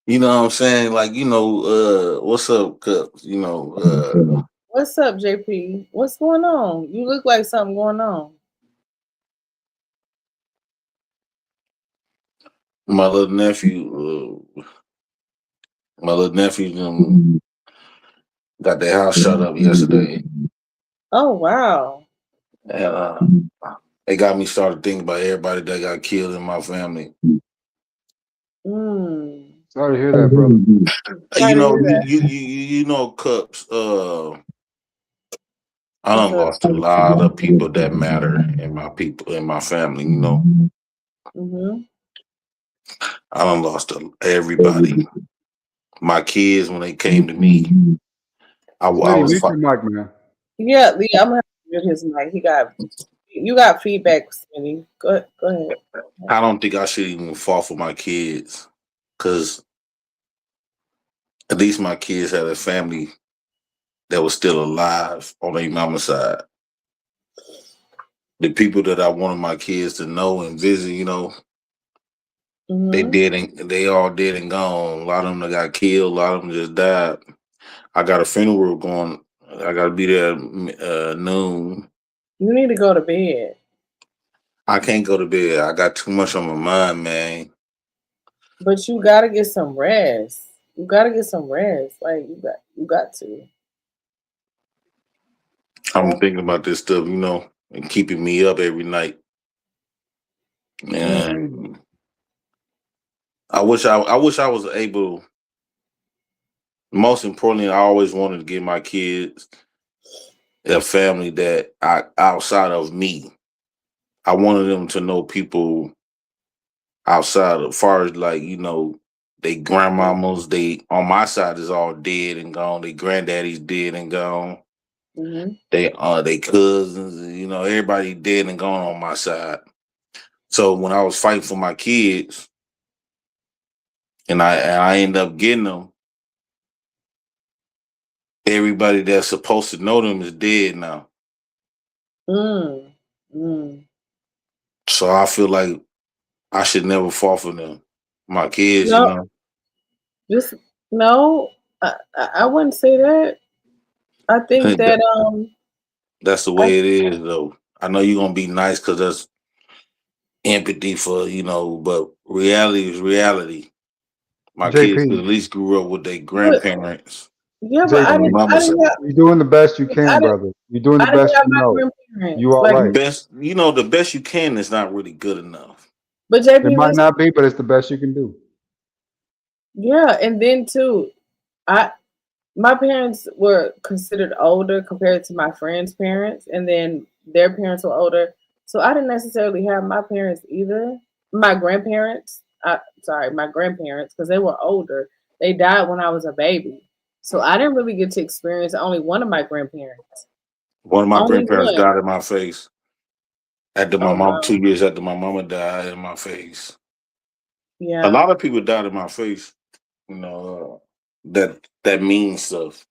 You know what I'm saying? Like, what's up, Cups? What's up, JP? What's going on? You look like something going on. my little nephew, my little nephew got their house shut up yesterday. Oh wow. And it got me started thinking about everybody that got killed in my family. Mm. Sorry to hear that, brother. You Sorry to know, hear that. Cups, I What's done up? lost a lot of people that matter in my family, Mm-hmm. I done lost everybody. My kids, when they came to me, I Smitty, was mute fi- your mic, man. Yeah, Lee, I'm gonna have to mute his mic. You got feedback, Smitty. Go ahead. I don't think I should even fall for my kids, because at least my kids had a family that was still alive on their mama's side. The people that I wanted my kids to know and visit, they Mm-hmm. did and they all dead and gone. A lot of them that got killed, a lot of them just died. I got a funeral going. I got to be there noon. You need to go to bed. I can't go to bed. I got too much on my mind, man. But you gotta get some rest. You gotta get some rest. Like you got to. I'm Yeah. thinking about this stuff, and keeping me up every night. Mm. And I wish I was able. Most importantly, I always wanted to give my kids a family that outside of me. I wanted them to know people outside of far as like, they grandmamas, they on my side is all dead and gone. They granddaddy's dead and gone. Mm-hmm. They cousins, everybody dead and gone on my side. So when I was fighting for my kids and I ended up getting them, everybody that's supposed to know them is dead now. Mm. Mm. So I feel like I should never fall for them. My kids, No, just no. I wouldn't say that. I think that that's the I way it is, though. I know you're gonna be nice because that's empathy for but reality is reality. My kids JP, at least grew up with their but grandparents yeah, but on the JP, mama side. you're doing the best you I can, didn't brother. You're doing I the didn't best have you my know. You grandparents. all Like, right. The best you can is not really good enough. but It JP, might listen, not be, but it's the best you can do. yeah, and then too, I my parents were considered older compared to my friends' parents, and then their parents were older. So I didn't necessarily have my parents either. My grandparents, sorry, my grandparents, because they were older. They died when I was a baby, so I didn't really get to experience only one of my grandparents. One of my Only grandparents one. died in my face after my Oh mom wow. 2 years after my mama died in my face. A Yeah. lot of people died in my face, that means stuff.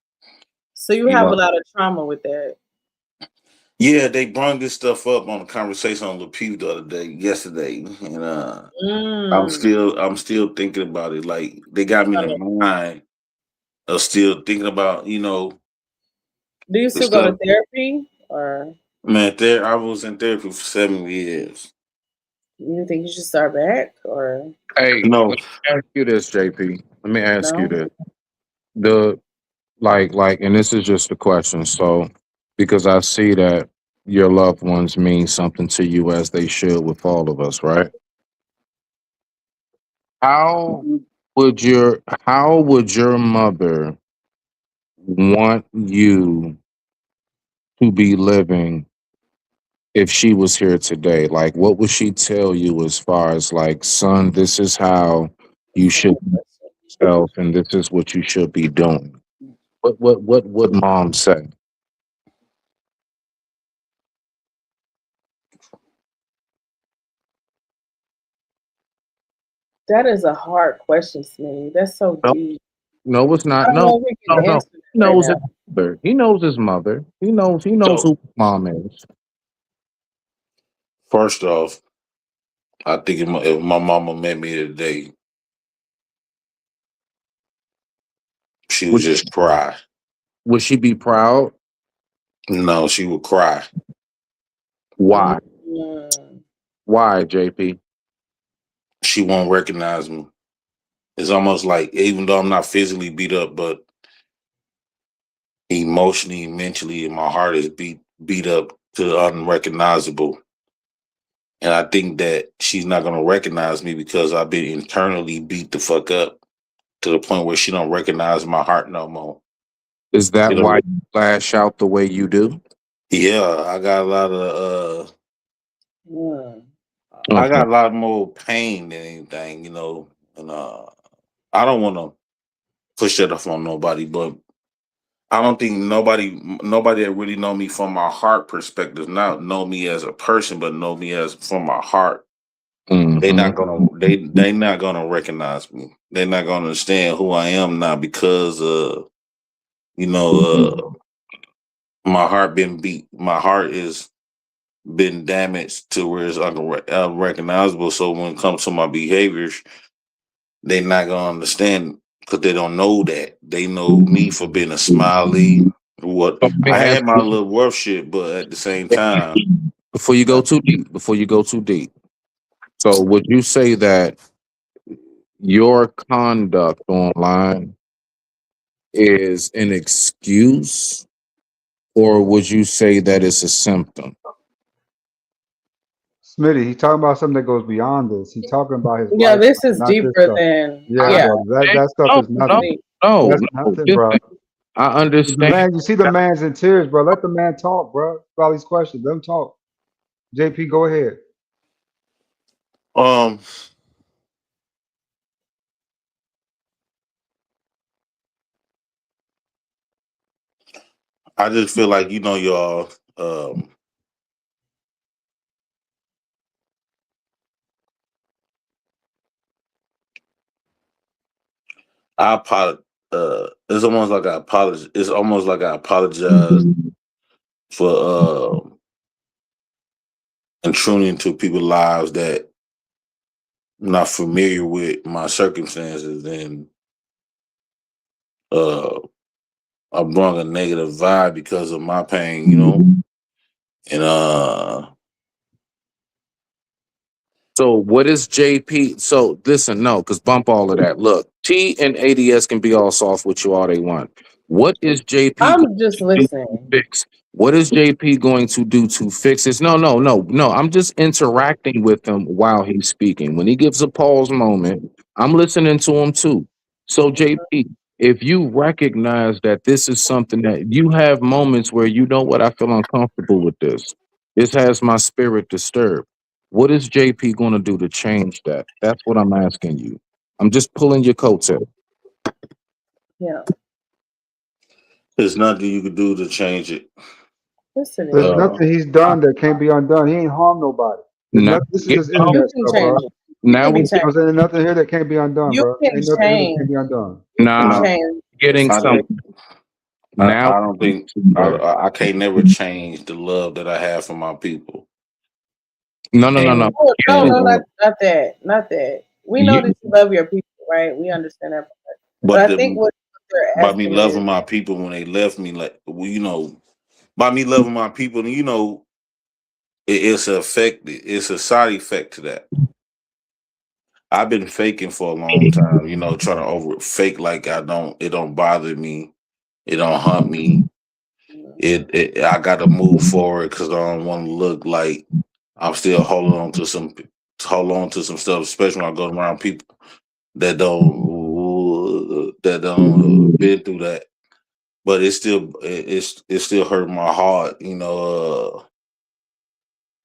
So you You have a know, lot of trauma with that. yeah, they brought this stuff up on a conversation on the Pew the other day, yesterday, and Mm. I'm still thinking about it. Like they got me in the mind of still thinking about, Do you the still go to stuff. therapy, or Man, I was in therapy for 7 years. you think you should start back, or Hey, No, let me ask you this, JP. Let me ask you no? this. The and this is just a question. So, because I see that your loved ones mean something to you as they should with all of us, right? How how would your mother want you to be living if she was here today? Like, what would she tell you as far as like, son, this is how you That's a should good be question. yourself, and this is what you should be doing? What would mom say? That is a hard question, Smitty. That's so No, deep. no, it's I not. don't No, know if we no, can no. answer He that right knows his now. mother. He knows his mother. He knows so who mom is. first off, I think if my mama met me today, She would Would just cry. would she be proud? No, she would cry. Why? Mm. Why, JP? She won't recognize me. It's almost like, even though I'm not physically beat up, but emotionally, mentally, and my heart is beat up to unrecognizable. And I think that she's not gonna recognize me because I've been internally beat the fuck up to the point where she don't recognize my heart no more. Is that You why know, you lash out the way you do? yeah, I got a lot of Mm. I Okay. got a lot more pain than anything, and I don't want to push that off on nobody, but I don't think nobody that really know me from my heart perspective, not know me as a person, but know me as from my heart. Hmm. They not gonna recognize me. They're not gonna understand who I am now because you know my heart been beat. My heart is been damaged to where it's unrecognizable. So when it comes to my behaviors, they not gonna understand because they don't know that. They know me for being a smiley. What Let me I ask had my you little rough shit, but at the same time, before you go too deep. Before you go too deep. So, would you say that your conduct online is an excuse, or would you say that it's a symptom? Smitty, he's talking about something that goes beyond this. He's talking about his Yeah, lifestyle, this is not this deeper stuff. than Yeah, I yeah. brother. understand. That stuff No, is It's no, nothing. deep. no, That's no. nothing, bro. Listen, I The understand. man, you see the man's in tears, bro. Let the man talk, bro. About these questions. Let him talk. JP, go ahead. um, I just feel like y'all. I apologize. It's almost like I apologize. It's almost like I apologize for intruding into people's lives that I'm not familiar with my circumstances, and uh, I brought a negative vibe because of my pain, and So, what is JP? So, listen, no, because bump all of that. Look, T and ADS can be all soft with you all they want. What is JP going I'm just to do to listening. fix? What is JP going to do to fix this? No, no, no, no. I'm just interacting with him while he's speaking. When he gives a pause moment, I'm listening to him too. So, JP, if you recognize that this is something that you have moments where you know what, I feel uncomfortable with this. This has my spirit disturbed. What is JP going to do to change that? That's what I'm asking you. I'm just pulling your coattail. Yeah. there's nothing you could do to change it. Yes, it There's is. Uh, nothing he's done that can't be undone. He ain't harmed nobody. There's Now, nothing. This is get, just oh, You internet can stuff, bro. change You it. You now can we be know what I'm changed. saying? There's nothing here that can't be undone, You bro. can Ain't nothing here that can't change. be undone. You can now no, change getting the I some. don't. situation. Now I don't think I can't never change the love that I have for my people, no, no, no, no. and Oh, no, and no, not that. Not that. We know You that you love your people, right? We understand that. But but I think what they're by me asking is, loving my people when they left me, like by me loving my people, it's a effect. It's a side effect to that. I've been faking for a long time, trying to over fake like I don't. It don't bother me. It don't haunt me. It I got to move forward because I don't want to look like I'm still hold on to some stuff, especially when I go around people that don't been through that. But it still hurt my heart,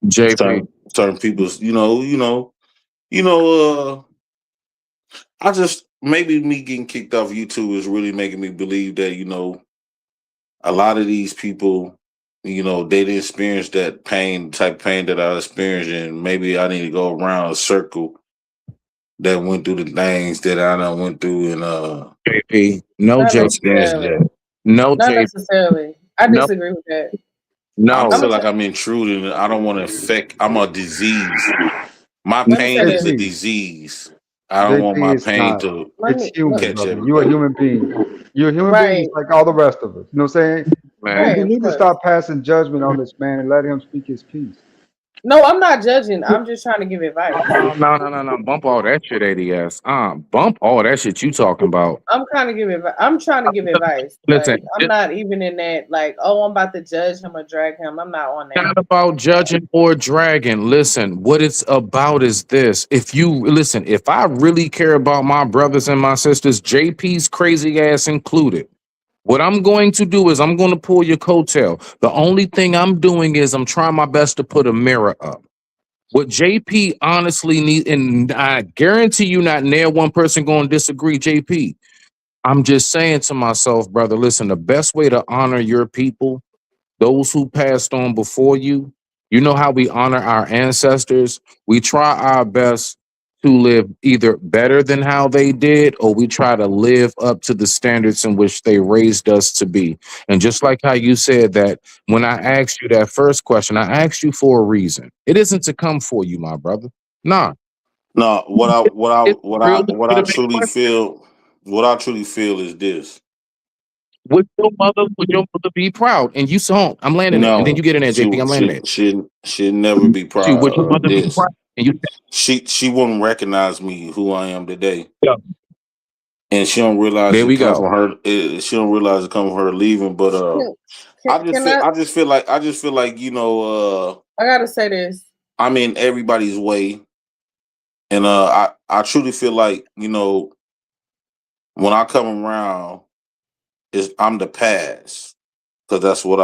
JP. certain people's, you know, I just maybe me getting kicked off YouTube is really making me believe that, a lot of these people, they didn't experience that type of pain that I experienced, and maybe I need to go around a circle that went through the things that I done went through, and JP. No not JP. experience necessarily. that. No Not JP. necessarily. I No, disagree with that. I I'm no. feel gonna like tell, I'm intruding. I don't want to affect. I'm a disease. My let me say pain this. is a JP, disease. I don't want JP, my it's pain not. to It's human, catch brother. You're a everybody. human being. You're a human being right, just like all the rest of us. You know what I'm saying? Man. We right, of need to course. stop passing judgment on this man and let him speak his piece. No, I'm not judging. I'm just trying to give advice. No. Bump all that shit, ADS. Bump all that shit you talking about. I'm trying to give advice. Listen, Like I'm not even in that. Like, oh, I'm about to judge him or drag him. I'm not on that. not about judging or dragging. Listen, what it's about is this. If I really care about my brothers and my sisters, JP's crazy ass included, what I'm going to do is I'm going to pull your coattail. The only thing I'm doing is I'm trying my best to put a mirror up. What JP honestly needs, and I guarantee you not near one person going to disagree, JP. I'm just saying to myself, brother, listen, the best way to honor your people, those who passed on before you, you know how we honor our ancestors? We try our best to live either better than how they did, or we try to live up to the standards in which they raised us to be. And just like how you said that, when I asked you that first question, I asked you for a reason. It isn't to come for you, my brother. Nah. No, It's real what I legitimate truly question. feel, what I truly feel is this. Would your mother be proud? And you saw, I'm landing it. And then No, you get in there, JP. I'm landing it. she never be proud Would your of mother be this. proud? And you She wouldn't recognize me who I am today, yeah. and she don't realize There it we come go. from her. She don't realize it come from her leaving. But Can I? I just feel like I gotta say this. I'm in everybody's way, and I truly feel like when I come around, is I'm the past because that's what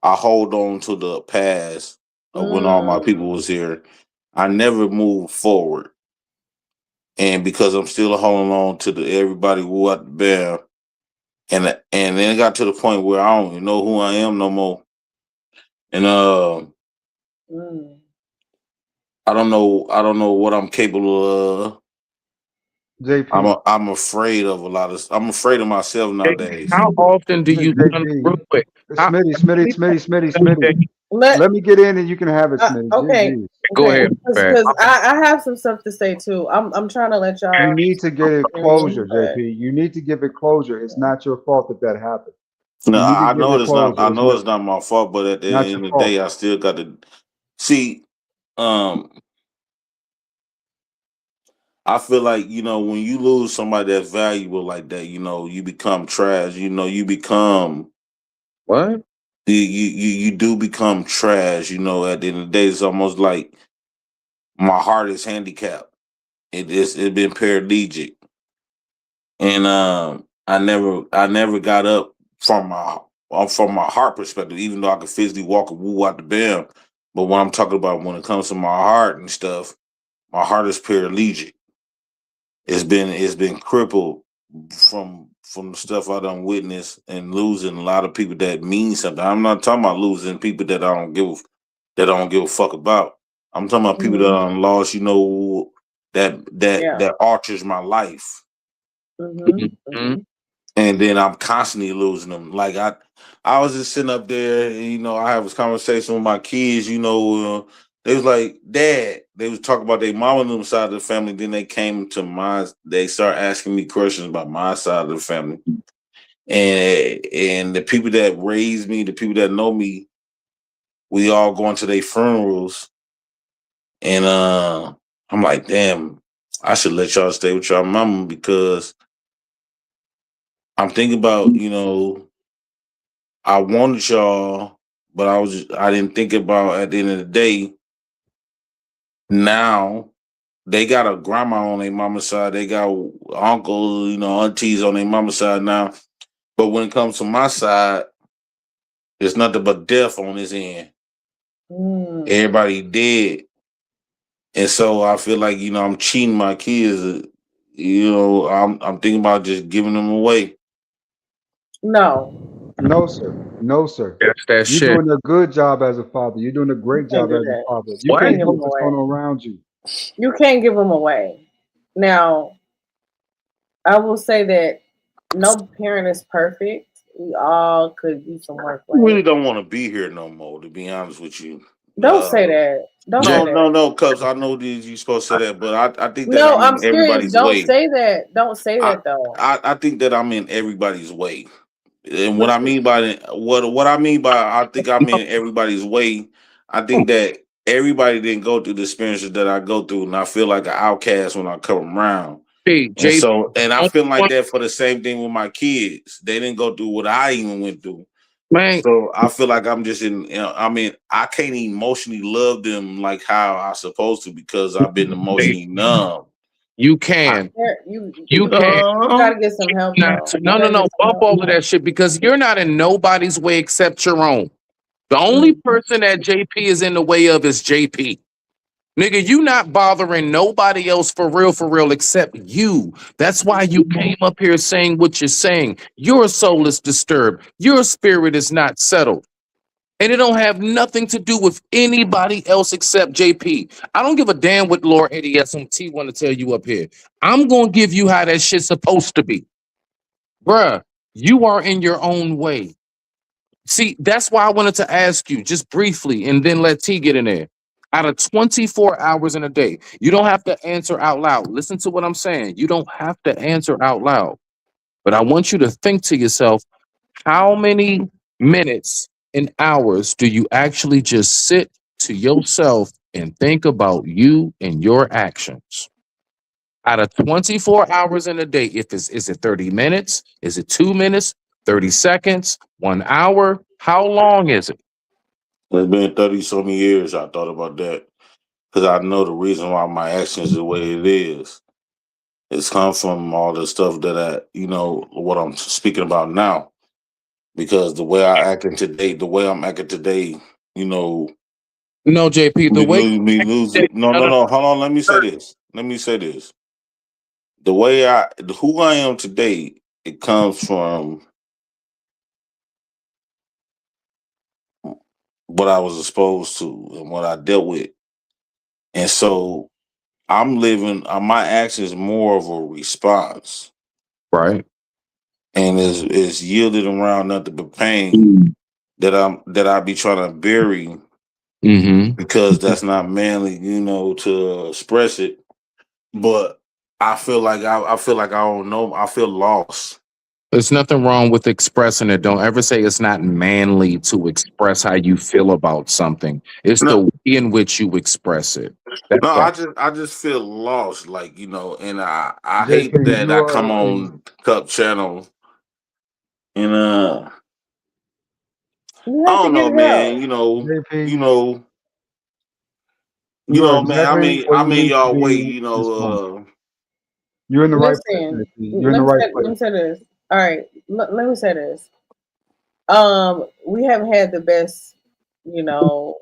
I hold on to the past of when all my Mm, people was here. I never moved forward, and because I'm still holding on to the everybody who at the bear, and then it got to the point where I don't even know who I am no more, and mm. I don't know what I'm capable of. JP, I'm afraid of a lot of. I'm afraid of myself nowadays. How often do you real JP, quick? How Smitty. Let Let me get in and you can have it, Smitty. okay, GG. go okay, ahead, Fat. because I have some stuff to say too. I'm trying to let You y'all need to get it hear me, closure, but JP. You need to give it closure. It's not your fault that that happened. No, You need to I give know it it's not. closure. I know it's not my fault, but at the Not end your of the fault. day, I still got to see. Um, I feel like when you lose somebody that's valuable like that, you become trash. You become What? you do become trash. At the end of the day, it's almost like my heart is handicapped. It's been paraplegic, and I never got up from my heart perspective, even though I could physically walk and woo out the bed. But what I'm talking about when it comes to my heart and stuff, my heart is paraplegic. It's been crippled from the stuff I done witnessed and losing a lot of people that mean something. I'm not talking about losing people that I don't give a fuck about. I'm talking about people that mhm, I lost, yeah, that alters my life. Mhm. And then I'm constantly losing them. Like I was just sitting up there, and, I have this conversation with my kids. They was like, "Dad." They was talking about their mom and them side of the family. Then they came to mine. They start asking me questions about my side of the family, and the people that raised me, the people that know me, we all going to their funerals, and I'm like, damn, I should let y'all stay with y'all mama because I'm thinking about I wanted y'all, but I didn't think about at the end of the day. Now they got a grandma on their mama's side, they got uncles, aunties on their mama's side now. But when it comes to my side, it's nothing but death on this end. mm. Everybody dead, and so I feel like I'm cheating my kids. I'm thinking about just giving them away. No, No, sir. No, sir. That's that You're shit. doing a good job as a father. You're doing a you great can't job do as a that. father. You You What? can't can't give them focus on away. around you. You can't give them away. Now, I will say that no parent is perfect. We all could use some work. I Right? really don't want to be here no more, to be honest with you. Don't say that. Don't say No, that. no, Cubs. I know that you supposed to say that, but I think that No, I'm I'm in serious. everybody's Don't way. say that. Don't say I, that though. I think that I'm in everybody's way. And what But I mean by that, what I mean by I think I'm in everybody's way. I think that everybody didn't go through the experiences that I go through, and I feel like an outcast when I come around. Hey, And JP, so, and I feel like that for the same thing with my kids. They didn't go through what I even went through. man, So I feel like I'm just in. I mean, I can't emotionally love them like how I supposed to because I've been emotionally numb. you I, can. You You can. gotta get some help Not though. to, You no, no, gotta no. get some Bump help. all of that shit because you're not in nobody's way except your own. The only Mm. person that JP is in the way of is JP. Nigga, you not bothering nobody else for real, except you. That's why you came up here saying what you're saying. Your soul is disturbed. Your spirit is not settled. And it don't have nothing to do with anybody else except JP. I don't give a damn what Lord Eddie SMT want to tell you up here. I'm going to give you how that shit's supposed to be. Bruh, you are in your own way. See, that's why I wanted to ask you just briefly and then let T get in there. Out of 24 hours in a day, you don't have to answer out loud. Listen to what I'm saying. You don't have to answer out loud. But I want you to think to yourself, how many minutes and hours do you actually just sit to yourself and think about you and your actions? Out of 24 hours in a day, if it's is it 30 minutes? Is it 2 minutes? 30 seconds? 1 hour? How long is it? it's been 30 some years. I thought about that because I know the reason why my actions the way it is. It's come from all the stuff that what I'm speaking about now. Because the way I acting today, the way I'm acting today, you know, No, JP, the way me losing. No, no, no, no, no. Hold on. Let me say this. Let me say this. The way who I am today, it comes from what I was exposed to and what I dealt with. And so I'm living, my actions more of a response right. and is yielded around nothing but pain that I be trying to bury Mm-hmm. because that's not manly, to express it. But I feel like I don't know. I feel lost. There's nothing wrong with expressing it. Don't ever say it's not manly to express how you feel about something. It's the No, way in which you express it. That's no, all. I just feel lost, like and I hate JP, that you I come are on Cup Channel and You I have to don't get know, help. man. You JP, know, you are man. exactly where you I'm in need to y'all way. be this moment. Uh, You're in the right place, Listen, JP. You're in the right let place. me say this. All right, let me say this. We haven't had the best,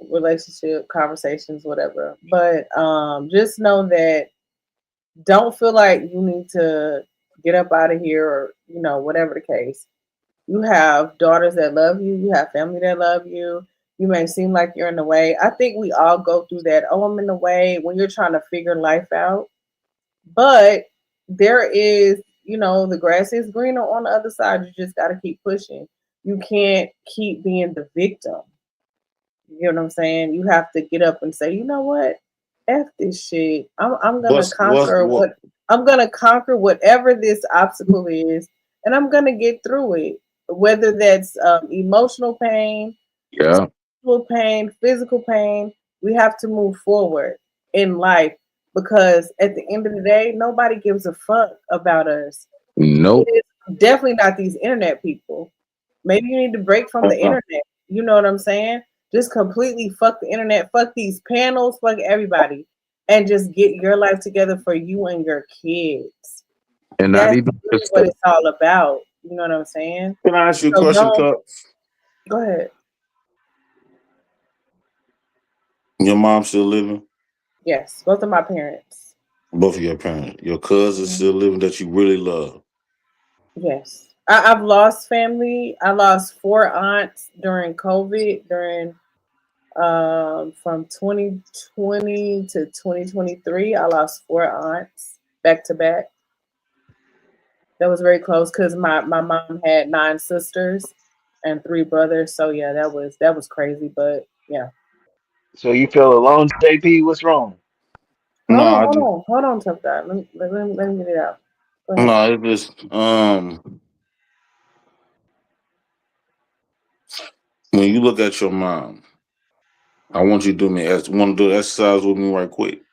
relationship conversations, whatever. But just know that don't feel like you need to get up out of here or whatever the case. You have daughters that love you. You have family that love you. You may seem like you're in the way. I think we all go through that. Oh, I'm in the way when you're trying to figure life out. But there is, the grass is greener on the other side. You just got to keep pushing. You can't keep being the victim. You know what I'm saying? You have to get up and say, you know what? F this shit. I'm gonna conquer what? I'm gonna conquer whatever this obstacle is, and I'm gonna get through it. Whether that's emotional pain, Yeah. mental pain, physical pain, we have to move forward in life because at the end of the day, nobody gives a fuck about us. Nope. It is definitely not these internet people. Maybe you need to break from the Uh-uh. internet. You know what I'm saying? Just completely fuck the internet, fuck these panels, fuck everybody, and just get your life together for you and your kids. And not That's even really just what it's all about. You know what I'm saying? Can I ask you a So question, don't Cup? go ahead. Your mom still living? Yes, both of my parents. Both of your parents. Your cousins Mhm. still living that you really love. Yes. I've lost family. I lost four aunts during COVID, during from 2020 to 2023. I lost four aunts back to back. That was very close because my mom had nine sisters and three brothers. So yeah, that was crazy. But yeah. So you feel alone, JP? What's wrong? No, Hold on, I hold just on, hold on, tough guy. Let me get it out. Go ahead. no, it just when you look at your mom, I want you to do me want to do the exercise with me right quick.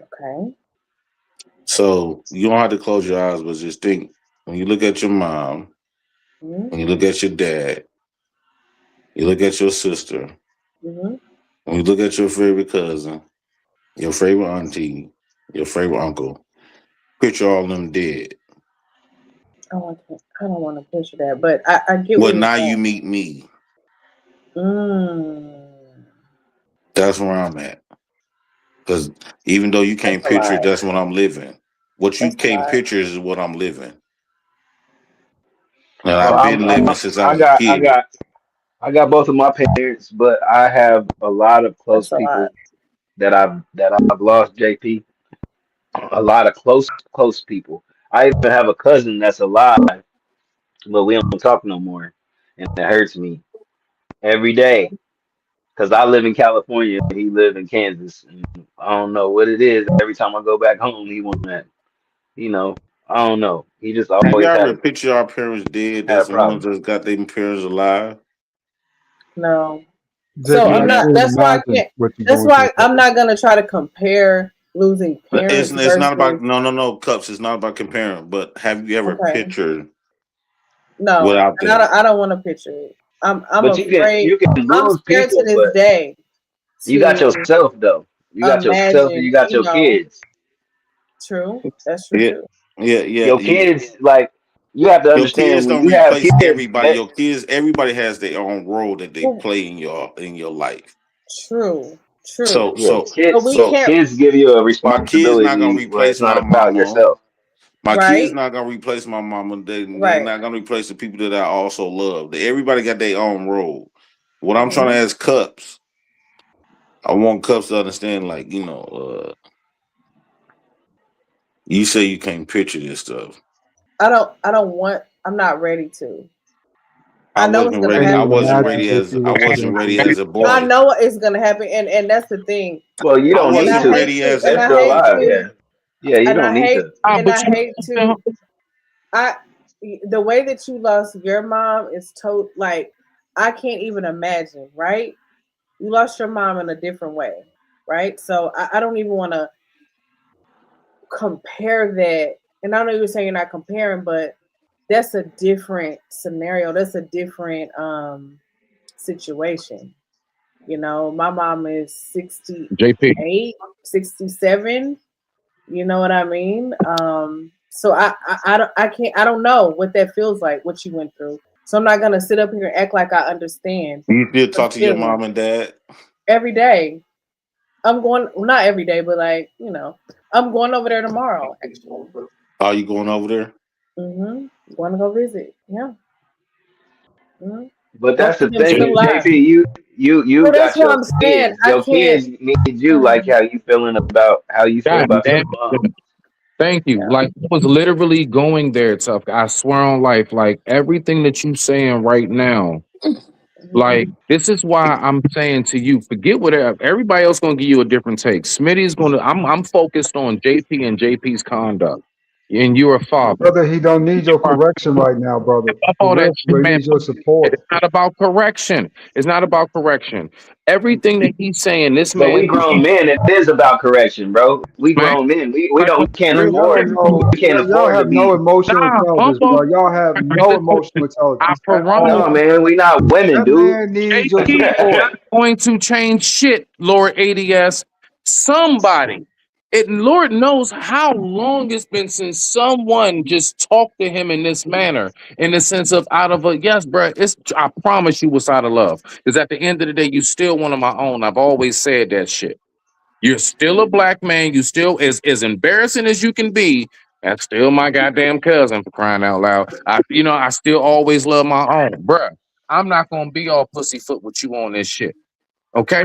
Okay. So you don't have to close your eyes, but just think when you look at your mom, Mm-hmm. when you look at your dad, you look at your sister, Mm-hmm. when you look at your favorite cousin, your favorite auntie, your favorite uncle, picture all of them dead. Oh, I don't want to picture that, but I get Well, what you're now you saying. meet me. Mm, That's where I'm at. Because even though you that's can't a picture it, lot. that's what I'm living. What you That's a can't lot. picture is what I'm living. And Well, I've been living since I I was a got, kid. I got both of my parents, but I have a lot of close That's a lot. people that I've lost. JP, a lot of close people. I even have a cousin that's alive, but we don't talk no more, and it hurts me every day because I live in California and he live in Kansas, and I don't know what it is. Every time I go back home, he want that, you know. I don't know. He just Have you always ever picture our parents dead? had a That's the ones problem. that's got their parents alive. No. So JP, I'm I not. can't That's why I imagine can't. what you're That's going through, why I'm brother. not gonna try to compare losing parents It's not about versus. no cups. It's not about comparing. But have you ever Okay. pictured No, without and them? I don't want to picture it. I'm But afraid. you can I'm lose scared to people, this but day you got to yourself though. You got yourself and imagine. you got your kids. True. That's true Yeah, too. yeah. Your kids, like you have to Your understand kids when don't you have replace kids, everybody. Your kids, everybody has their own role that they Well, play in your life. true. True. So yeah, so But we so can't. kids give you a my kids not gonna responsibility where it's replace not my about mama. yourself. My kids Right. not gonna replace my mama. They Right. not gonna replace the people that I also love. Everybody got their own role. What I'm trying to Mhm. ask Cups, I want Cups to understand. Like you say you can't picture this stuff. I don't. I don't want. I'm not ready to. I I know it's wasn't gonna Can't ready. I even happen. wasn't imagine, ready as JP, I what you're wasn't going ready through. as a I boy. know it's gonna happen, and that's the thing. Well, you I don't And need I wasn't to. hate ready to. as a And They're I still boy. hate alive. to. Yeah, yeah. You And don't I need hate. to. And I hate to. I. The way that you lost your mom is like I can't even imagine. Right? You lost your mom in a different way. Right? So I don't even want to compare that. And I know you're saying you're not comparing, but that's a different scenario. That's a different situation. You know, my mom is JP. 68, 67. You know what I mean? So I can't, I don't know what that feels like, what you went through. So I'm not going to sit up here and act like I understand You still the talk to your feeling mom and dad? every day. I'm going, well, not every day, but like, I'm going over there tomorrow, actually. Are you going over there? Want to go visit. Yeah. hmm But that's Hopefully the I'm still thing, alive. JP. You So that's got what your I'm saying. kids. I Your can't. kids need you like Mm, how you feel God about your damn mom. it. Thank you. yeah. Like I was literally going there, tough. I swear on life, like everything that you saying right now. hmm Like this is why I'm saying to you, forget whatever everybody else gonna give you a different take. Smitty's gonna. I'm focused on JP and JP's conduct, and you're a father. Brother, he don't need your correction right now, brother. For All that real, shit, bro. He man. needs your support. It's not about correction. It's not about correction. Everything that he's saying, this But we man, grown men. It is about correction, bro. We man, grown men. We like don't what we can't Man, real y'all afford don't know. we can't Y'all afford to have no be. emotional nah, intelligence, bumbo. bro. Y'all have no emotional I intelligence at No, all. promise man. We not women, That dude. man needs your JP support. not going to change shit, Lord ADS. Somebody. It Lord knows how long it's been since someone just talked to him in this manner, in the sense of out of a yes, bro. It's I promise you was out of love. Because at the end of the day, you still one of my own. I've always said that shit. You're still a black man. You still as embarrassing as you can be. That's still my goddamn cousin for crying out loud. I still always love my own, bruh. I'm not gonna be all pussyfoot with you on this shit. Okay.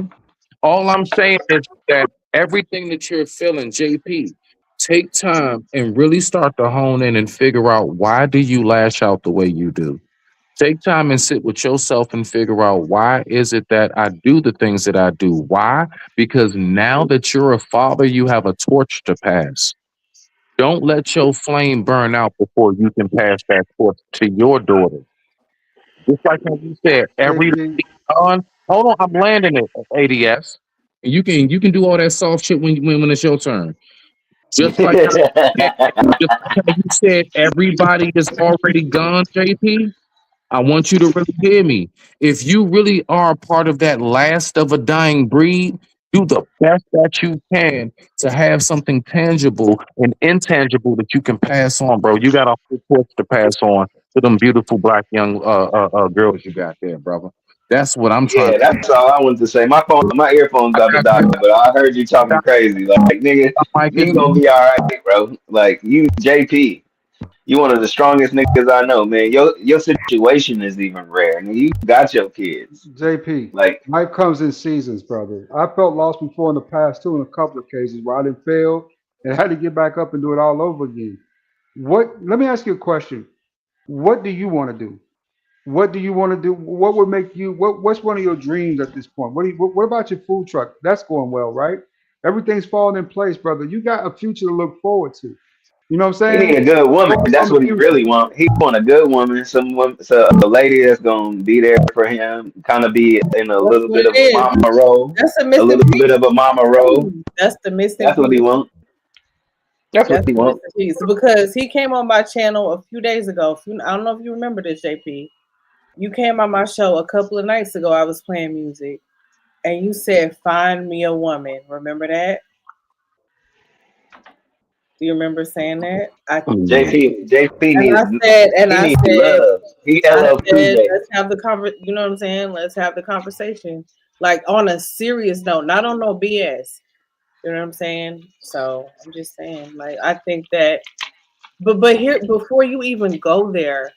All I'm saying is that everything that you're feeling, JP, take time and really start to hone in and figure out why do you lash out the way you do. Take time and sit with yourself and figure out why is it that I do the things that I do. Why? Because now that you're a father, you have a torch to pass. Don't let your flame burn out before you can pass that torch to your daughter. Just like when you said, every JP, on. Hold on, I'm landing it. ADS. You can do all that soft shit when it's your turn. Just like how just like how you said everybody is already gone, JP. I want you to really hear me. If you really are part of that last of a dying breed, do the best that you can to have something tangible and intangible that you can pass on, bro. You got a whole torch to pass on to them beautiful black young girls you got there, brother. That's what I'm trying Yeah, to. that's all I wanted to say. My earphones I about to die, but I heard you talking got crazy. Like, nigga, my mic is you gonna be all right, bro. Like, you, JP, you one of the strongest niggas I know, man. Your situation is even rare. Nigga, you got your kids. JP. Like, Life comes in seasons, brother. I felt lost before in the past too, in a couple of cases where I didn't fail and had to get back up and do it all over again. What? Let me ask you a question. What do you want to do? What do you want to do? What would make you? What's one of your dreams at this point? What about your food truck? That's going well, right? Everything's falling in place, brother. You got a future to look forward to. You know what I'm he saying? need a good woman. Focus on That's the what he future. really want. He want a good woman, someone, so a lady that's gonna be there for him, kind of be in a That's little what bit it of a is. mama role, That's the a missing little bit piece. of a mama role. That's the missing That's what he piece. want. That's what That's he the want. missing piece because he came on my channel a few days ago. I don't know if you remember this, JP. You came on my show a couple of nights ago. I was playing music, and you said, "Find me a woman." Remember that? Do you remember saying that? JP And needs I said, and he I needs said, love. He I LL Cool said, J. let's have the You know what I'm saying? Let's have the conversation, like on a serious note, not on no BS. You know what I'm saying? So I'm just saying, like, I think that, but here, before you even go there,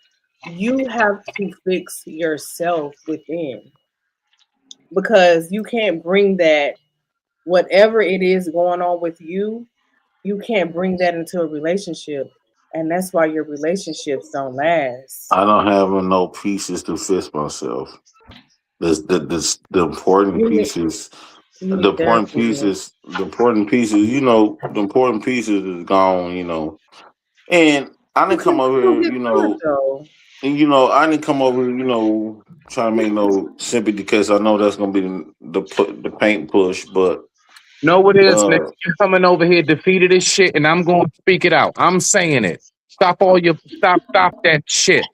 you have to fix yourself within because you can't bring that whatever it is going on with you, you can't bring that into a relationship, and that's why your relationships don't last. I don't have no pieces to fix myself. The important You need pieces, you need therapy, man. the important pieces is gone, And I didn't come over You'll here, get through it though. and I didn't come over here, trying to make no sympathy because I know that's gonna be the paint push, but know what it is, nigga. uh, You coming over here defeated this shit, and I'm going to speak it out. I'm saying it. Stop that shit.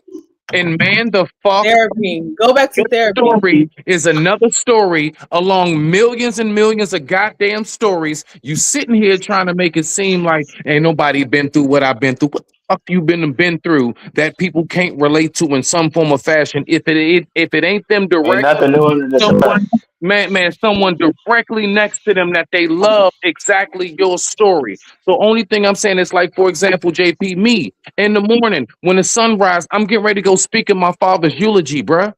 And man, the fuck Therapy. Go back to your therapy. story is another story along millions and millions of goddamn stories. You sitting here trying to make it seem like ain't nobody been through what I've been through. What the fuck you been through that people can't relate to in some form or fashion? If it ain't them Ain't direct, nothing new under the someone sun. someone directly next to them that they love exactly your story. So only thing I'm saying is like, for example, JP, me in the morning when the sun rises, I'm getting ready to go speak in my father's eulogy, bruh.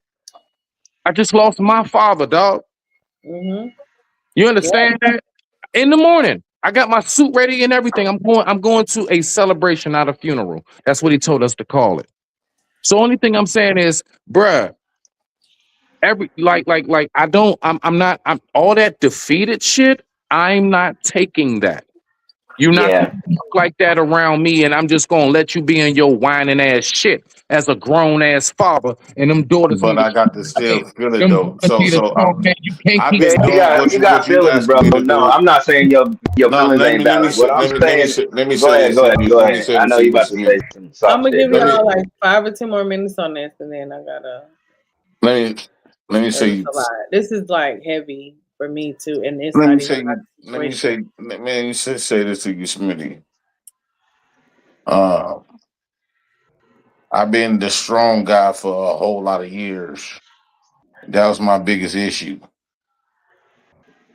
I just lost my father, dog. Mm-hmm. You Yeah. understand that? In the morning, I got my suit ready and everything. I'm going to a celebration, not a funeral. That's what he told us to call it. So only thing I'm saying is, bruh, every like I don't I'm not I'm all that defeated shit. I'm not taking that. You're not Yeah. gonna talk like that around me, and I'm just gonna let you be in your whining ass shit as a grown ass father. And them daughters but need I got to to talk, still man. feel it Them though. daughters So need to so talk, man. You can't I've keep Yeah, been you doing got what you you got what you feelings, asking bro. me to No, do. I'm not saying your No, feelings ain't let me valid. say What I'm saying, let me go say ahead, this go to ahead, you. go Let me ahead. say I this know to you you, about Mr. to say Me. some I'm soft gonna shit. give Go Let ahead. me y'all like 5 or 10 more minutes on this, and then I gotta. let me let me Cause it's say a lot. This is like heavy for me too, and it's let not me even say my let me situation. say this to you, Smitty. Uh, I've been the strong guy for a whole lot of years. That was my biggest issue.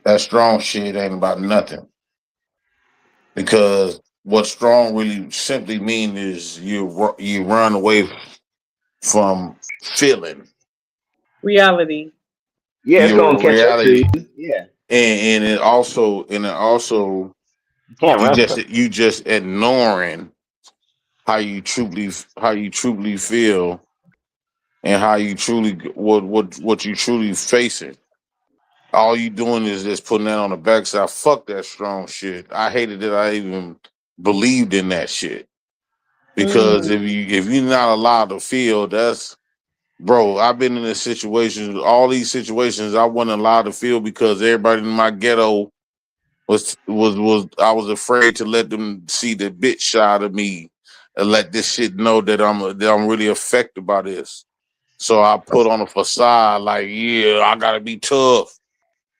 That strong shit ain't about nothing because what strong really simply mean is you run away from feeling Reality. Yeah, it's gonna your catch up to reality, you. Yeah, and it also you can't you run just from it. you just ignoring how you truly feel and how you truly what you truly facing. All you doing is just putting that on the backside. Fuck that strong shit. I hated that I even believed in that shit. Because Mm, if you're not allowed to feel, that's bro. I've been in this situation, all these situations I wasn't allowed to feel because everybody in my ghetto was I was afraid to let them see the bitch side of me and let this shit know that I'm really affected by this. So I put on a facade like, yeah, I gotta be tough.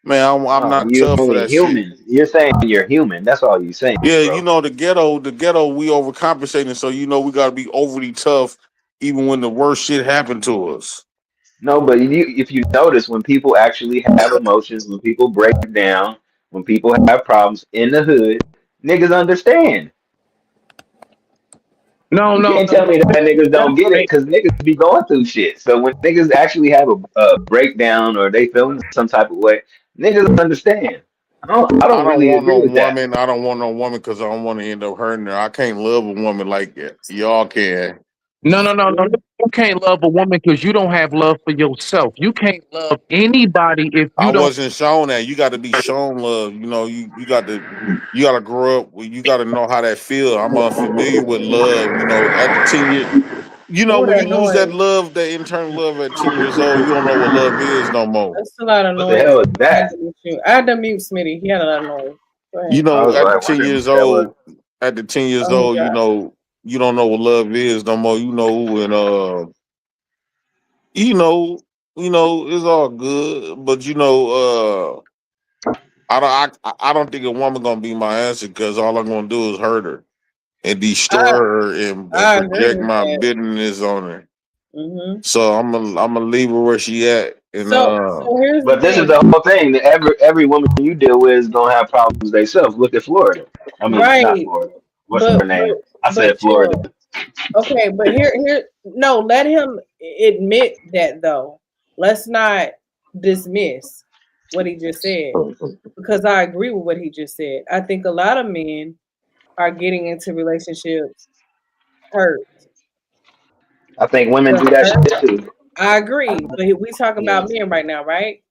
Man, I'm No, not you tough for only that shit. human. You're saying you're human. That's all you're saying, Yeah, you bro. know the ghetto, we overcompensating, so we gotta be overly tough even when the worst shit happened to us. No, but if you notice, when people actually have emotions, when people break down, when people have problems in the hood, niggas understand. No, You no, can't no. tell me that niggas That don't get it ain't- because niggas be going through shit. So when niggas actually have a breakdown or they feeling some type of way, niggas understand. I I don't don't really want agree no with that. woman. I don't want no woman because I don't want to end up hurting her. I can't love a woman like that. Y'all can. no, no, no, no. mm. You can't love a woman because you don't have love for yourself. You can't love anybody if I you don't. wasn't shown that. You got to be shown love. You got to grow up. You got to know how that feel. I'm unfamiliar with love. At the 10 year, Ooh, when that you lose that noise. love, that internal love at 10 years old, you don't know what love is no more. That's a lot of What the noise. hell is I had that? to mute you. I had to mute Smitty. He had a lot of noise. Go ahead. I was At the like 10 wondering years what that was. old, at the 10 years Oh, he old, got. you don't know what love is no more. You know, it's all good, but I don't think a woman gonna be my answer because all I'm gonna do is hurt her and destroy I her and I agree project with my that. bitterness on her. Hmm. So I'm gonna leave her where she at, and So here's the But this is thing. the whole thing. That every woman you deal with is gonna have problems themselves. Look at Florida. I mean, not Right. Florida. What's But her but name? I but said Florida. chill. Okay, but here no, let him admit that though. Let's not dismiss what he just said because I agree with what he just said. I think a lot of men are getting into relationships hurt. I think women The do that hurt. shit too. I agree, but we talk Yeah. about men right now, right?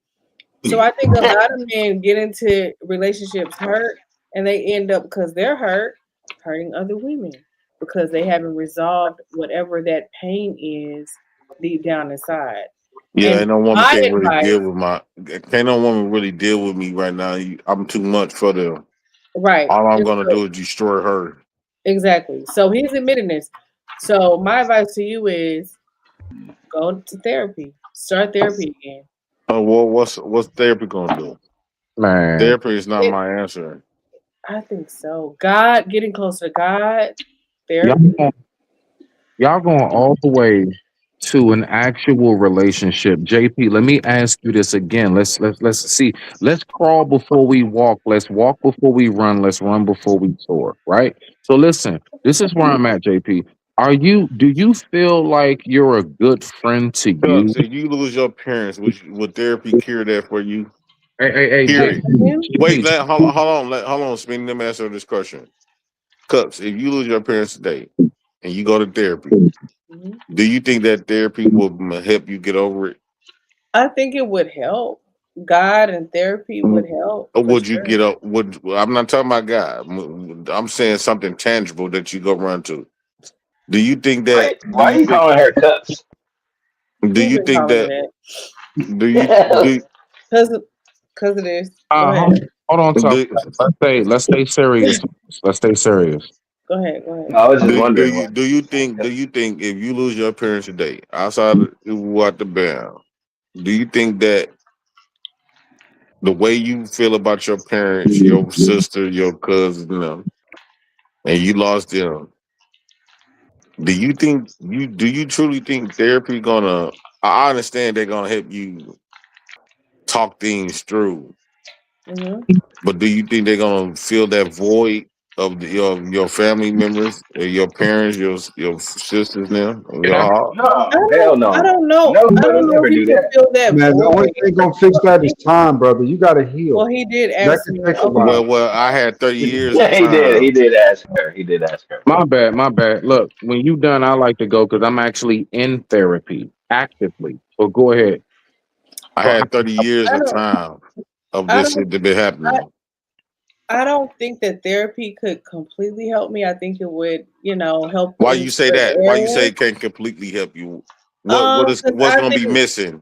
So I think a lot of men get into relationships hurt and they end up because they're hurt, hurting other women because they haven't resolved whatever that pain is deep down inside. yeah, And ain't no woman my can really deal advice, with can't no woman really deal with me right now. I'm too much for them. right, All I'm and gonna so do is destroy her. exactly. So he's admitting this. So my advice to you is go to therapy. Start therapy again. Oh, well, what's therapy gonna do? Man, Therapy is not It, my answer. I think so. God, getting closer to God, y'all therapy. going, y'all going all the way to an actual relationship. JP, let me ask you this again. Let's see. Let's crawl before we walk. Let's walk before we run. Let's run before we soar. Right. So listen, this is where I'm at, JP. Do you feel like you're a good friend to you? So you lose your parents, would therapy cure that for you? Hey, Say Period. it again. Wait, JP. hold on, Spin. Let me answer this question. Cups, if you lose your parents today and you go to therapy, Mhm. do you think that therapy will help you get over it? I think it would help. God and therapy would help Or for would you sure. get up? I'm not talking about God. I'm saying something tangible that you go run to. Do you think that? Do Why are you you think? calling her cups? Do He you been think calling me that? that Do you do? because of this. Go Hold, ahead. hold on, tough. Do, Let's stay serious. Let's stay serious. Go ahead. Go ahead. I was just do wondering you why. think if you lose your parents today outside of what the band, do you think that the way you feel about your parents, your sister, your cousin, and you lost them, do you truly think therapy gonna? I understand they're gonna help you talk things through, Hmm. but do you think they're gonna fill that void of your family members, your parents, your sisters now, in your Yeah. heart? No, hell I no. don't know. No, I they don't would know if never he do can that. fill that Man, the only void. thing gonna fix Well, that is time, brother. You gotta well, heal. he did That ask can me. take a Okay. while. I had 30 years of He did. He time. did ask her. He did ask her. My bad, my bad. Look, when you done, I like to go because I'm actually in therapy. actively. So go ahead. I So had 30 years I of don't. time of I this don't. shit to be I, happening. I don't think that therapy could completely help me. I think it would, help Why in you say certain that? Why you say areas. it can't completely help you? What is Because what's I gonna be think, missing?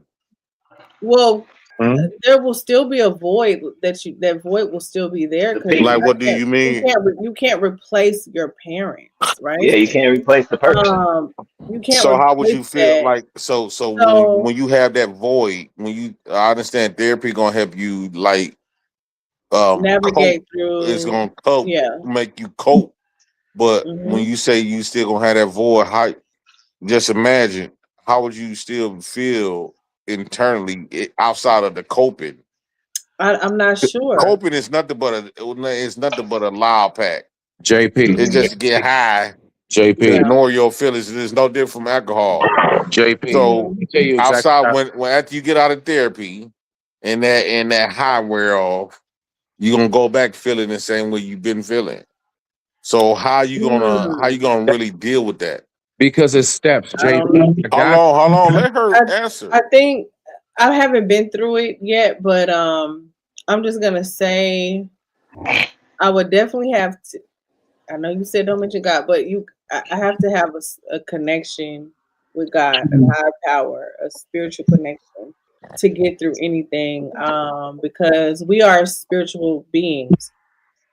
well, hmm? there will still be a void that void will still be there The because Like people. what do you mean? you can't replace your parents, Yeah, right? you can't replace the person. You can't So how would you replace feel that. like so So when you have that void, when you I understand therapy gonna help you like cope. navigate It's through, gonna cope, yeah. make you cope. But when Hmm. you say you still gonna have that void, how just imagine how would you still feel internally outside of the coping? I'm not sure. Coping is nothing but a loud pack. JP, It Hmm. just get high to JP, Yeah. ignore your feelings. It's no different from alcohol. JP. So Let Hmm. me tell you exactly outside how. when after you get out of therapy and that high wear off, you're gonna go back feeling the same way you've been feeling. So how you gonna really deal with that? Because it's steps, I don't know. JP. I How got long? How long? you. Let her I answer. I think I haven't been through it yet, but I'm just gonna say I would definitely have to. I know you said don't mention God, but I have to have a connection with God, a higher power, a spiritual connection to get through anything. Because we are spiritual beings.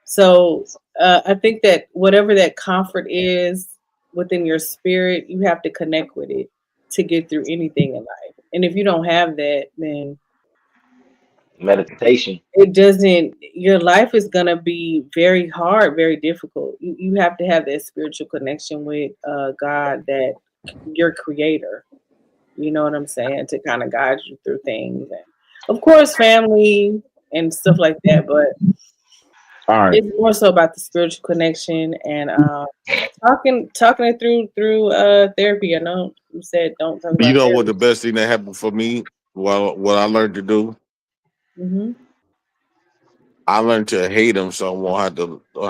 So I think that whatever that comfort is within your spirit, you have to connect with it to get through anything in life. And if you don't have that, then Meditation. it doesn't. Your life is gonna be very hard, very difficult. You have to have that spiritual connection with God, that your Creator. You know what I'm saying? To kind of guide you through things, and of course, family and stuff like that. But All right. it's more so about the spiritual connection and talking it through therapy. I know you said don't talk You about know what therapy. the best thing that happened for me? Well, what I learned to do, Hmm. I learned to hate them, so I won't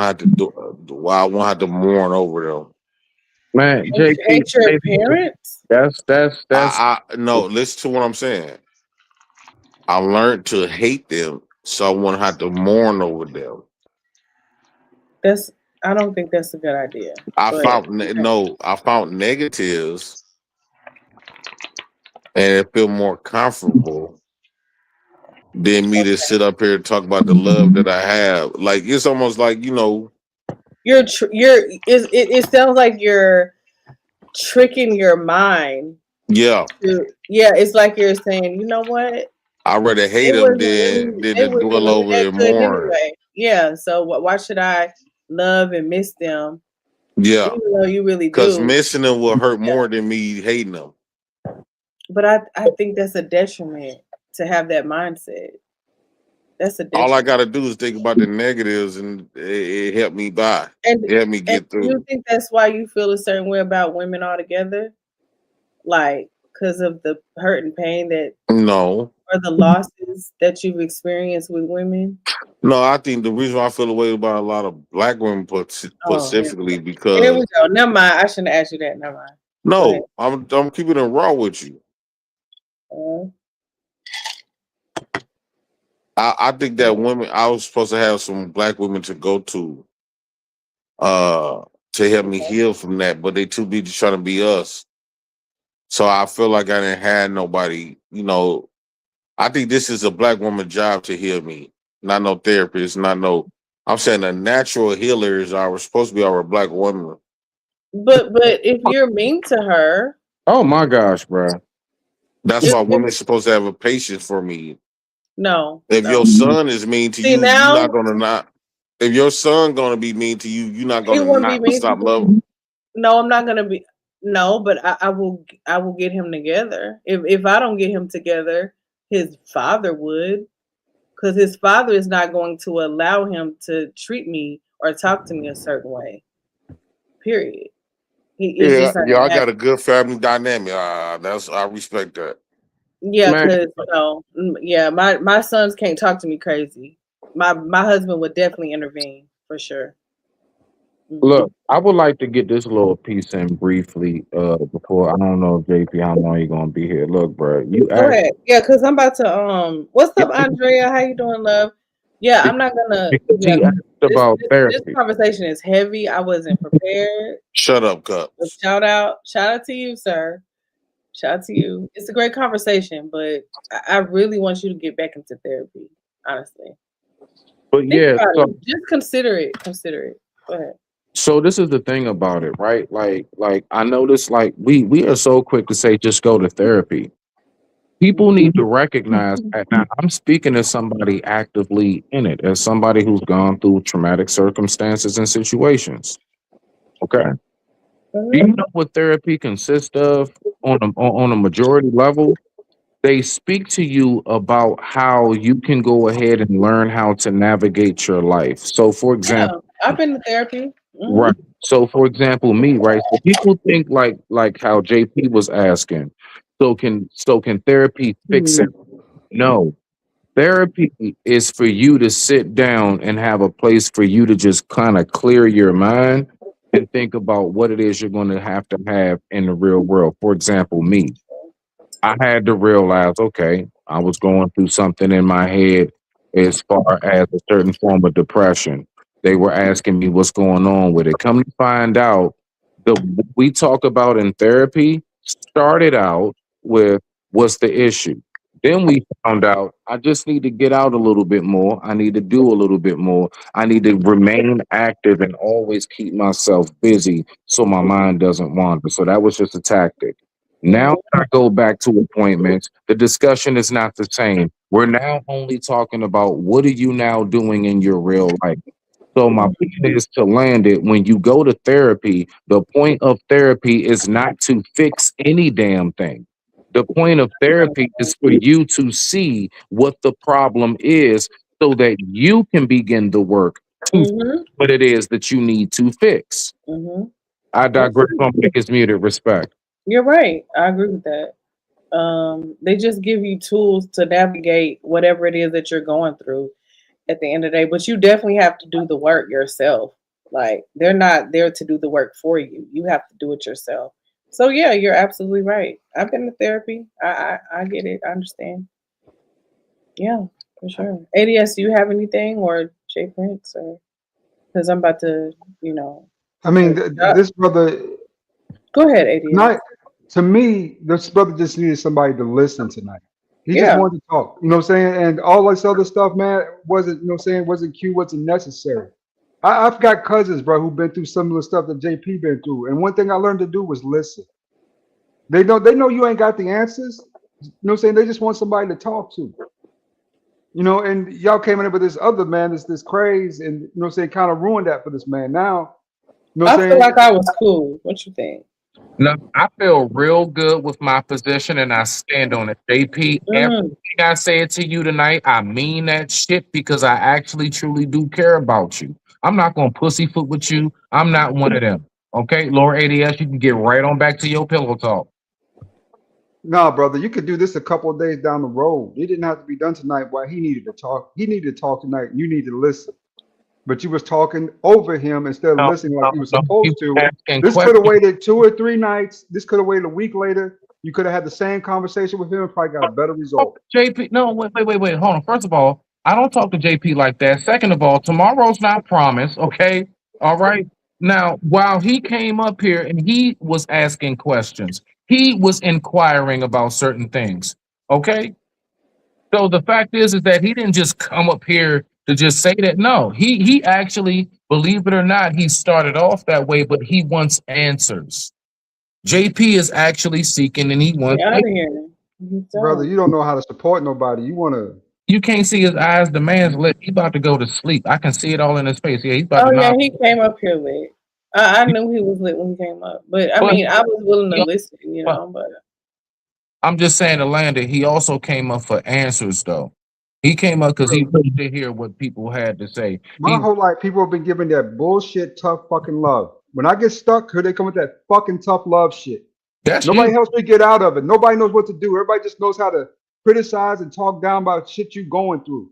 have to do. I won't have to mourn over them. Man, JP, Hate your JP, parents. that's I no. Listen to what I'm saying. I learned to hate them, so I won't have to mourn over them. That's I don't think that's a good idea. I But found okay. no. I found negatives, and it feel more comfortable than me to sit up here and talk about the love that I have. Like it's almost like It sounds like you're tricking your mind yeah. yeah, it's like you're saying, you know what? I rather hate them than They to wasn't dwell really over that and good mourn. anyway. Yeah, so why should I love and miss them Yeah, even though you really because do? missing them will hurt Yeah. more than me hating them. But I think that's a detriment to have that mindset. That's a All I detriment. got to do is think about the negatives, and it helped me by. And It helped me and get you through. think that's why you feel a certain way about women altogether? Like because of the hurt and pain that No, or the losses that you've experienced with women? no, I think the reason why I feel away about a lot of black women Oh, here we go. specifically Here we because go. Never mind. I shouldn't have asked you that. Never mind. Go ahead. no, I'm keeping it raw with you. Uh, I think that women I was supposed to have some black women to go uh to help me heal from that, but they too busy trying to be us. So I feel like I didn't have nobody, I think this is a black woman job to heal me, not no therapist, not no. I'm saying the natural healers are supposed to be our black women. but if you're mean to her, oh my gosh, bro. That's why if women supposed to have a patience for me. no, If no. your son is mean to See you, you're now not gonna not. If your son gonna be mean to you, you're not he gonna won't be not mean to stop me. loving. No, I'm not gonna be. No, but I will get him together. If I don't get him together, his father would, because his father is not going to allow him to treat me or talk to me a certain way. Period. It's Yeah, just not yeah, I gonna got happen. a good family dynamic. I respect that. Yeah, Man, because no, yeah, my sons can't talk to me crazy. My husband would definitely intervene for sure. Look, I would like to get this little piece in briefly. Before I don't know, JP, how long you gonna be here? Look, bro, you Go asked. ahead. Yeah, because I'm about to what's up, Andrea? How you doing, love? Yeah, I'm not gonna Because yeah, he asked this about this, this therapy. conversation is heavy. I wasn't prepared. Shut up, But Cups. shout out to you, sir. Shout out to you. It's a great conversation, but I really want you to get back into therapy, honestly. But Think yeah, about so it. Just consider it. Consider it. Go ahead. so this is the thing about it, right? Like I notice, like we are so quick to say just go to therapy. People need to recognize that now I'm speaking as somebody actively in it, as somebody who's gone through traumatic circumstances and situations. Okay. Do you Mhm. know what therapy consists of on a majority level? They speak to you about how you can go ahead and learn how to navigate your life. So, for example, Yeah, I've been to therapy. right. So, for example, me, right? So people think like how JP was asking. So can therapy fix it? No. Therapy is for you to sit down and have a place for you to just kind of clear your mind and think about what it is you're going to have in the real world. For example, me. I had to realize, okay, I was going through something in my head as far as a certain form of depression. They were asking me what's going on with it. Come to find out, the we talk about in therapy started out with what's the issue. Then we found out I just need to get out a little bit more. I need to do a little bit more. I need to remain active and always keep myself busy so my mind doesn't wander. So that was just a tactic. Now Mhm. that I go back to appointments, the discussion is not the same. We're now only talking about what are you now doing in your real life. So my point is to land it when you go to therapy, the point of therapy is not to fix any damn thing. The point of therapy is for you to see what the problem is so that you can begin the work to fix Mhm. what it is that you need to fix. Mhm. I That's digress true. on Mike is muted. Respect. You're right. I agree with that. They just give you tools to navigate whatever it is that you're going through at the end of the day. But you definitely have to do the work yourself. Like they're not there to do the work for you. You have to do it yourself. So yeah, you're absolutely right. I've been to therapy. I get it. I understand. Yeah, for sure. ADS, do you have anything or Jay Prince or because I'm about to, you know, I mean, close it up. this brother, Go ahead, ADS. not to me, this brother just needed somebody to listen tonight. He just Yeah. wanted to talk, you know what I'm saying? And all this other stuff, man, wasn't, you know what I'm saying, wasn't cute, wasn't necessary. I've got cousins, bro, who've been through similar stuff that JP been through. And one thing I learned to do was listen. They know you ain't got the answers. You know what I'm saying? They just want somebody to talk to. You know, and y'all came in there with this other man, this craze, and you know what I'm saying, kind of ruined that for this man. Now, you know what I I'm feel saying? like I was cool. What you think? No, I feel real good with my position and I stand on it. JP, Mm, everything I said to you tonight, I mean that shit because I actually truly do care about you. I'm not going to pussyfoot with you. I'm not one of them. Okay, Laura ADS, you can get right on back to your pillow talk. Nah, brother, you could do this a couple of days down the road. It didn't have to be done tonight. Why he needed to talk. He needed to talk tonight. You need to listen. But you was talking over him instead of No, listening like no, you were no. You supposed to. asking This could have questions. waited 2 or 3 nights. This could have waited a week later. You could have had the same conversation with him and probably got a better Talk result. to JP. No, wait. Hold on. First of all, I don't talk to JP like that. Second of all, tomorrow's not promised. Okay. All right. Now, while he came up here and he was asking questions, he was inquiring about certain things. Okay. So the fact is that he didn't just come up here to just say that. No, he actually, believe it or not, he started off that way, but he wants answers. JP is actually seeking and he get wants. out of here. He's Brother, done. you don't know how to support nobody. You want to. You can't see his eyes. The man's lit. He about to go to sleep. I can see it all in his face. Yeah, he's about Oh to yeah, knock. he came up here lit. I knew he was lit when he came up, but I But mean, I was willing to he, listen, but but I'm just saying, Atlanta. He also came up for answers, though. He came up because he True. wanted to hear what people had to say. My He whole life, people have been giving that bullshit, tough fucking love. When I get stuck, here they come with that fucking tough love shit. That's you. Nobody helps me get out of it. Nobody knows what to do. Everybody just knows how to criticize and talk down about shit you going through.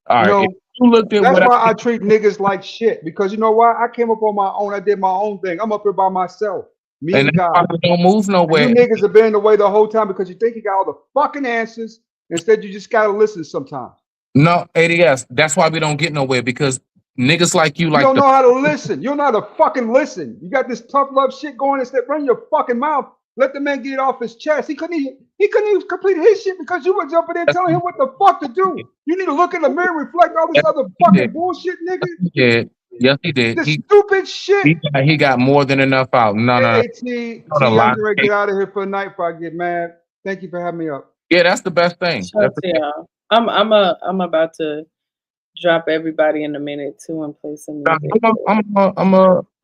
All You right. know, You looked at That's what why I treat niggas like shit. Because you know why? I came up on my own. I did my own thing. I'm up here by myself. Me and and that's why God. we don't move And you nowhere. niggas have been in the way the whole time because you think you got all the fucking answers. Instead, you just gotta listen sometimes. No, ADS. That's why we don't get nowhere because niggas like you You like don't the know how to listen. You don't know how to fucking listen. You got this tough love shit going. Instead, run your fucking mouth. Let the man get it off his chest. He couldn't even complete his shit because you were jumping in telling him what the fuck to do. You need to look in the mirror and reflect all this other he fucking did. bullshit, nigga. He did. Yes, he did. This stupid shit. He got more than enough out. No, no, no. Hey, A I'm lot. gonna get out of here for the night before I get mad. Thank you for having me up. Yeah, that's the best thing. Shout out to y'all. I'm about to drop everybody in a minute too and play some music.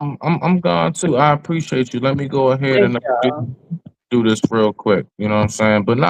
I'm gone too. I appreciate you. Let me go ahead Thank and y'all. do this real quick. You know what I'm saying? But nah.